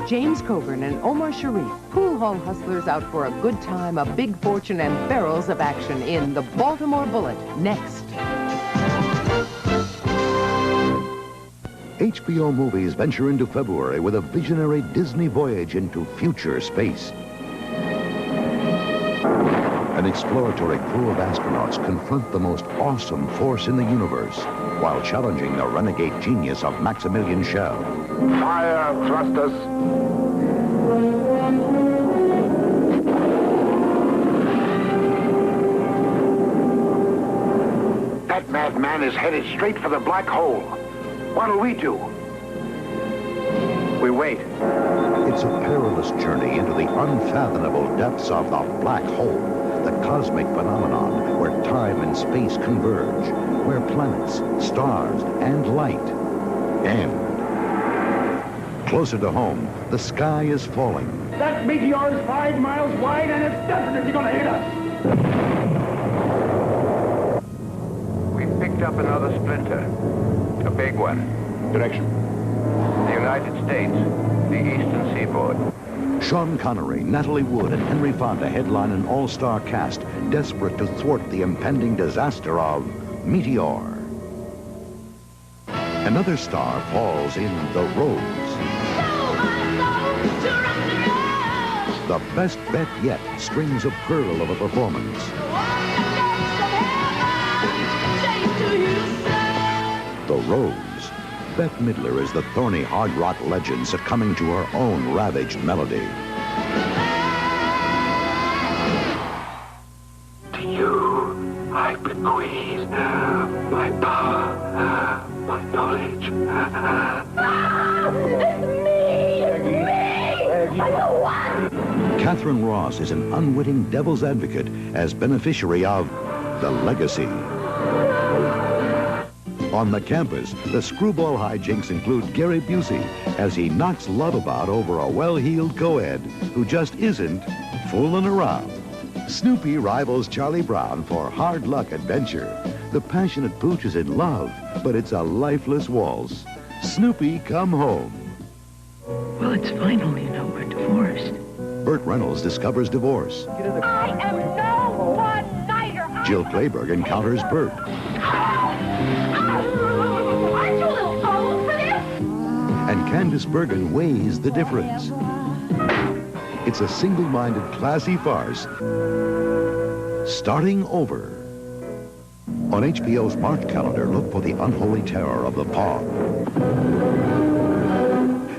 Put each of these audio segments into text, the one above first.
James Coburn and Omar Sharif, pool hall hustlers out for a good time, a big fortune, and barrels of action in The Baltimore Bullet, next. HBO Movies venture into February with a visionary Disney voyage into future space. An exploratory crew of astronauts confront the most awesome force in the universe while challenging the renegade genius of Maximilian Schell. Fire thrusters. That madman is headed straight for the black hole. What'll we do? We wait. It's a perilous journey into the unfathomable depths of the black hole, the cosmic phenomenon where time and space converge, where planets, stars, and light end. Closer to home, the sky is falling. That meteor is 5 miles wide and it's definitely going to hit us. We picked up another splinter. A big one. Direction? The United States, the eastern seaboard. Sean Connery, Natalie Wood, and Henry Fonda headline an all-star cast desperate to thwart the impending disaster of Meteor. Another star falls in The Rose. The best bet yet strings a pearl of a performance. The Rose. Bette Midler is the thorny hard rock legend succumbing to her own ravaged melody. To you, I bequeath my power, my knowledge. Catherine Ross is an unwitting devil's advocate as beneficiary of The Legacy. On the campus, the screwball hijinks include Gary Busey as he knocks love about over a well-heeled co-ed who just isn't fooling around. Snoopy rivals Charlie Brown for hard luck adventure. The passionate pooch is in love, but it's a lifeless waltz. Snoopy, come home. Well, it's final, you know, we're divorced. Burt Reynolds discovers divorce. I am no one-nighter. Jill Clayburgh encounters Burt. Aren't you a little old for this? And Candice Bergen weighs the difference. It's a single-minded, classy farce. Starting over. On HBO's March calendar, look for The Unholy Terror of the Paw.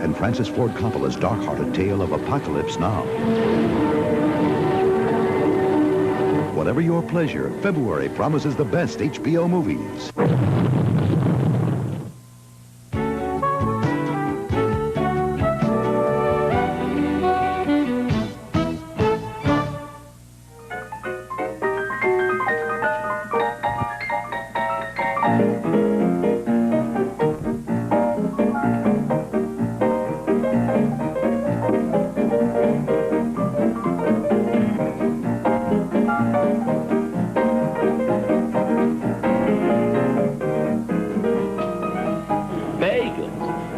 And Francis Ford Coppola's dark-hearted tale of Apocalypse Now. Whatever your pleasure, February promises the best HBO movies.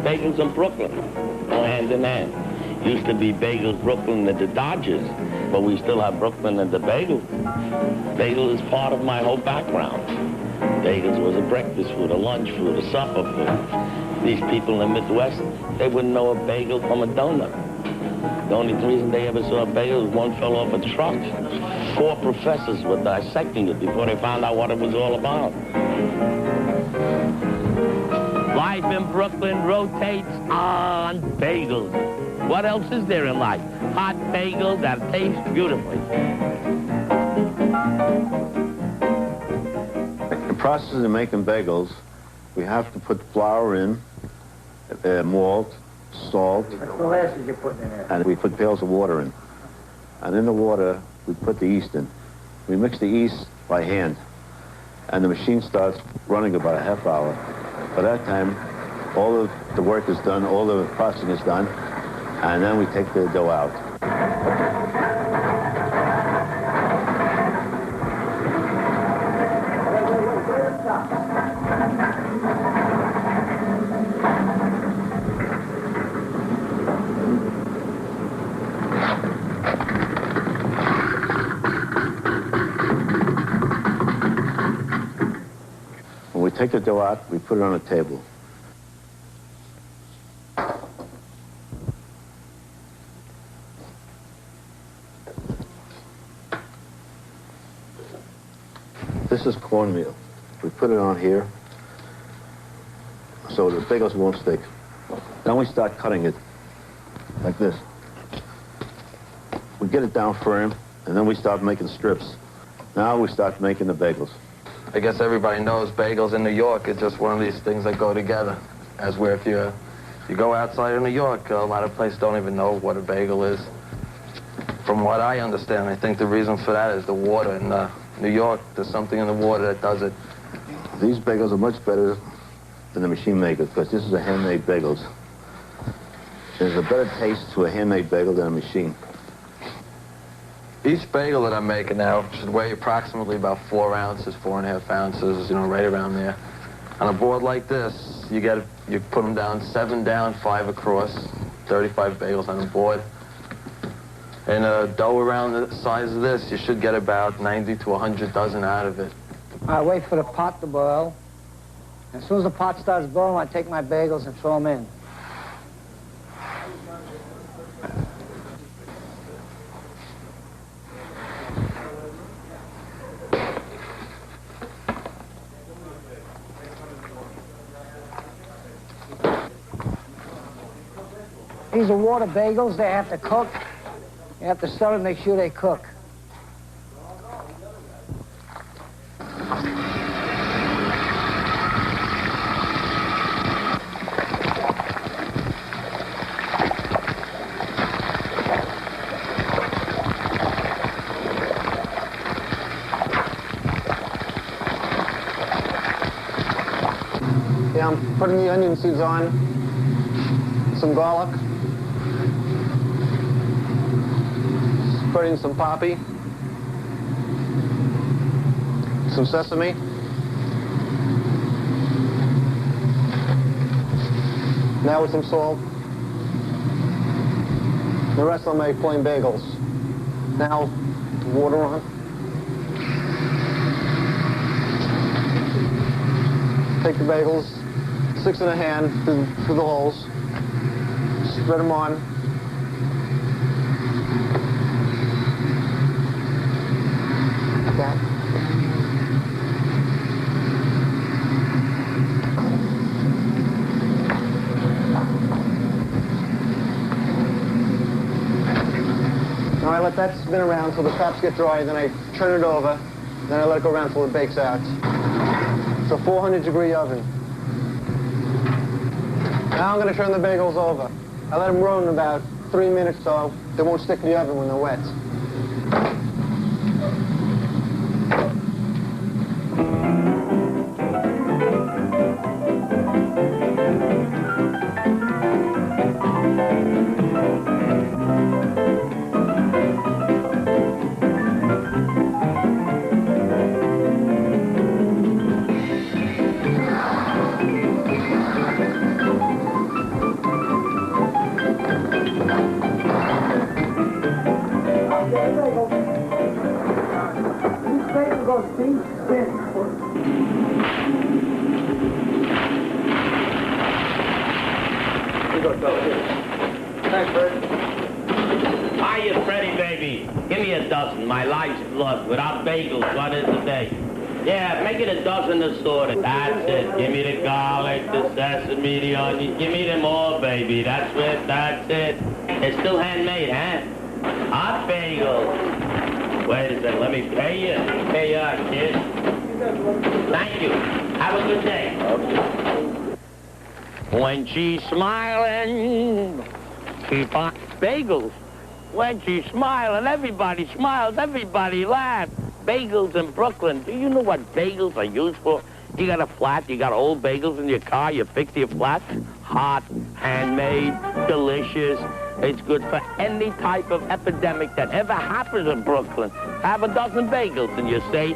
Bagels in Brooklyn, all hand in hand. Used to be Bagels Brooklyn and the Dodgers, but we still have Brooklyn and the Bagel. Bagel is part of my whole background. Bagels was a breakfast food, a lunch food, a supper food. These people in the Midwest, they wouldn't know a bagel from a donut. The only reason they ever saw a bagel was one fell off a truck. 4 professors were dissecting it before they found out what it was all about. Life in Brooklyn rotates on bagels. What else is there in life? Hot bagels that taste beautifully. The process of making bagels, we have to put flour in, malt, salt. What molasses you putting in there? And we put pails of water in. And in the water, we put the yeast in. We mix the yeast by hand. And the machine starts running about a half hour. By that time, all of the work is done, all the processing is done, and then we take the dough out. take the dough out, we put it on a table. This is cornmeal. We put it on here so the bagels won't stick. Then we start cutting it like this. We get it down firm, and then we start making strips. Now we start making the bagels. I guess everybody knows bagels in New York. It's just one of these things that go together. As where if you go outside of New York, a lot of places don't even know what a bagel is. From what I understand, I think the reason for that is the water. In New York, there's something in the water that does it. These bagels are much better than the machine maker because this is a handmade bagels. There's a better taste to a handmade bagel than a machine. Each bagel that I'm making now should weigh approximately about 4 ounces, 4.5 ounces, right around there. On a board like this, you put them down 7 down, 5 across, 35 bagels on a board. And a dough around the size of this, you should get about 90 to 100 dozen out of it. I wait for the pot to boil. As soon as the pot starts boiling, I take my bagels and throw them in. These are water bagels. They have to cook. You have to stir and make sure they cook. Yeah, I'm putting the onion seeds on, some garlic, spreading some poppy, some sesame, now with some salt. The rest I'll make plain bagels. Now, water on. Take the bagels, 6 in a hand through the holes, spread them on. Like that. Now I let that spin around till the tops get dry, then I turn it over, then I let it go around till it bakes out. It's a 400-degree oven. Now I'm going to turn the bagels over. I let them roll in about 3 minutes so they won't stick to the oven when they're wet. Thanks, Fred. Hiya, Freddie, baby. Give me a dozen. My life's blood. Without bagels, what is the day? Yeah, make it a dozen assorted. That's it. Give me the garlic, the sesame, the onion. Give me them all, baby. That's it. That's it. It's still handmade, huh? Hot bagels. Wait a second. Let me pay you. Hey, kid. Thank you. Have a good day. Okay. When she's smiling, keep on bagels. When she's smiling, everybody smiles, everybody laughs. Bagels in Brooklyn. Do you know what bagels are used for? You got a flat, you got old bagels in your car, you fix your flat. Hot, handmade, delicious. It's good for any type of epidemic that ever happens in Brooklyn. Have a dozen bagels in your state.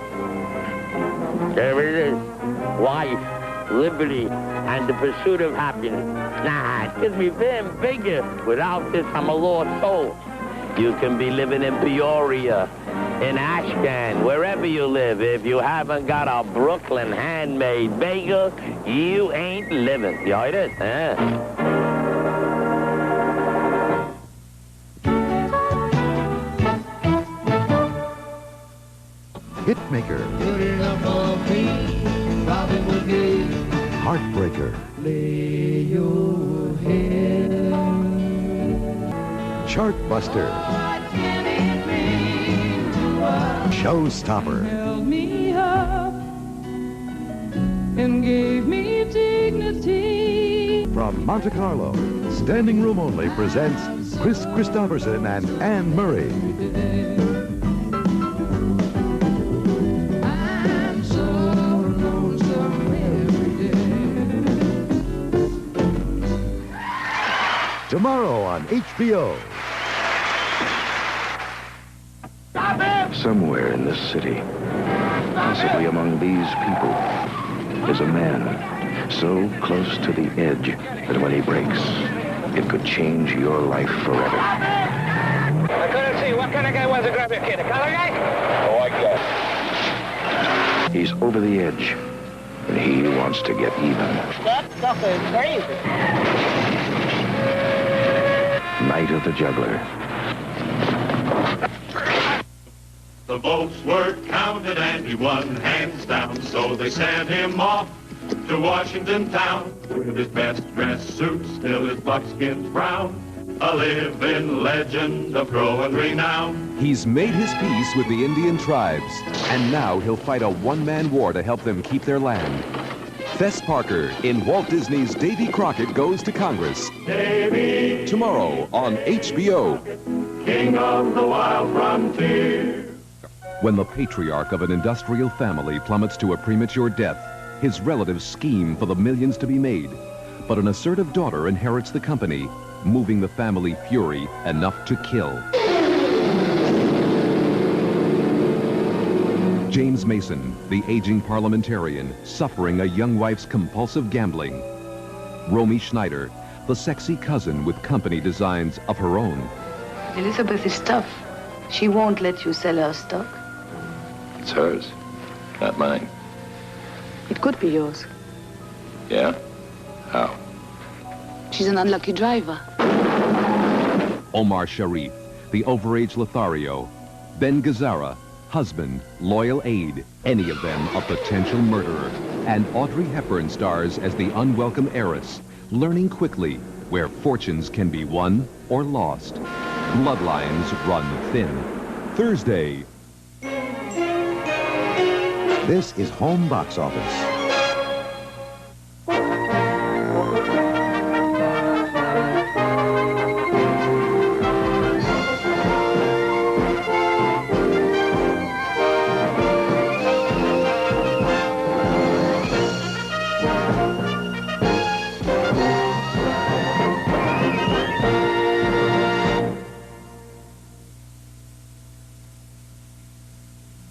There it is. Life, liberty, and the pursuit of happiness. Nah, it gives me them bigger. Without this, I'm a lost soul. You can be living in Peoria, in Ashcan, wherever you live, if you haven't got a Brooklyn handmade bagel, you ain't living. You heard it? Hitmaker. Heartbreaker. Lay your head. Chartbuster. Showstopper. Held me up and gave me dignity. From Monte Carlo, Standing Room Only presents Chris Christopherson and Anne Murray. I'm so lonesome every day. Tomorrow on HBO. Somewhere in this city, possibly among these people, is a man so close to the edge that when he breaks, it could change your life forever. I couldn't see. What kind of guy was to grab your kid? A color guy? Oh, I guess. He's over the edge, and he wants to get even. That sucker is crazy. Night of the Juggler. The votes were counted and he won hands down, so they sent him off to Washington town with his best dressed suit, still his buckskin's brown, a living legend of growing renown. He's made his peace with the Indian tribes, and now he'll fight a one-man war to help them keep their land. Fess Parker in Walt Disney's Davy Crockett Goes to Congress. Davy, tomorrow on HBO. King of the wild frontier. When the patriarch of an industrial family plummets to a premature death, his relatives scheme for the millions to be made. But an assertive daughter inherits the company, moving the family fury enough to kill. James Mason, the aging parliamentarian, suffering a young wife's compulsive gambling. Romy Schneider, the sexy cousin with company designs of her own. Elizabeth is tough. She won't let you sell her stock. It's hers, not mine. It could be yours. Yeah? How? She's an unlucky driver. Omar Sharif, the overage Lothario. Ben Gazzara, husband, loyal aide, any of them a potential murderer. And Audrey Hepburn stars as the unwelcome heiress, learning quickly where fortunes can be won or lost. Bloodlines run thin. Thursday. This is Home Box Office.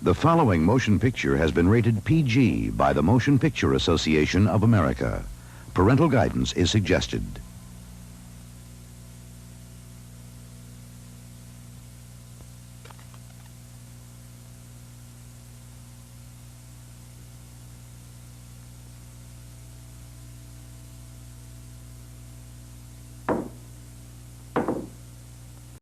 The following motion picture has been rated PG by the Motion Picture Association of America. Parental guidance is suggested.